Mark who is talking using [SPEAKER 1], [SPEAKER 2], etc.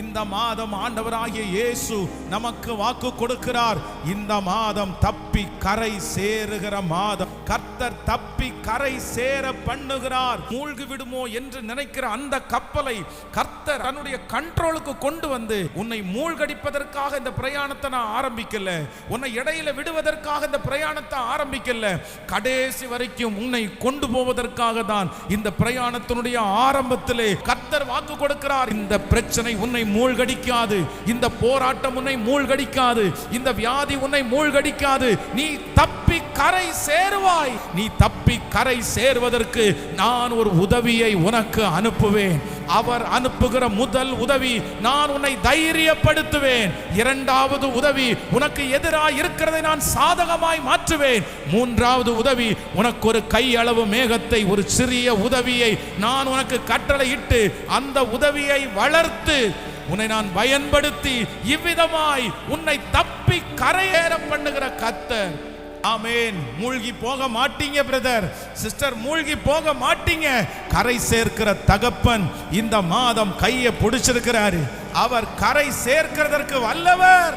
[SPEAKER 1] இந்த மாதம் ஆண்டவராகிய இயேசு நமக்கு வாக்கு கொடுக்கிறார். இந்த மாதம் தப்பி கரை சேருகிற மாதம். கர்த்தர் தப்பி கரை சேர பண்ணுகிறார். மூழ்கி விடுமோ என்று நினைக்கிற அந்த கப்பலை கர்த்தர் தன்னுடைய கண்ட்ரோலுக்கு கொண்டு வந்து உன்னை மூழ்கடிப்பதற்காக இந்த பிரயாணத்தை நான் ஆரம்பிக்கல, உன்னை இடையில விடுவதற்காக இந்த பிரயாணத்தை ஆரம்பிக்கல, கடைசி வரைக்கும் உன்னை கொண்டு போவதற்காக தான் இந்த பிரயாணத்தினுடைய ஆரம்பத்திலே கர்த்தர் வாக்கு கொடுக்கிறார். இந்த பிரச்சனை உன்னை மூழ்கடிக்காது, இந்த போராட்டம் உன்னை மூழ்கடிக்காது, இந்த வியாதி உன்னை மூழ்கடிக்காது. நீ தப்பி கரை சேருவாய். நீ தப்பி கரை சேருவதற்கு நான் ஒரு உதவியை உனக்கு அனுப்புவேன். அவர் அனுப்புகிற முதல் உதவி, நான் உன்னை தைரியப்படுத்துவேன். இரண்டாவது உதவி, உனக்கு எதிராக இருக்கிறதை நான் சாதகமாய் மாற்றுவேன். மூன்றாவது உதவி, உனக்கு ஒரு கையளவு மேகத்தை, ஒரு சிறிய உதவியை நான் உனக்கு கட்டளையிட்டு அந்த உதவியை வளர்த்து உன்னை நான் பயன்படுத்தி இவ்விதமாய் உன்னை தப்பி கரையேற பண்ணுகிற கர்த்தர். ஆமென். மூழ்கி போக மாட்டீங்க பிரதர், சிஸ்டர், மூழ்கி போக மாட்டீங்க. கரை சேர்க்கிற தகப்பன் இந்த மாதம் கையை பிடிச்சிருக்கிறாரு. அவர் கரை சேர்க்கிறதற்கு வல்லவர்.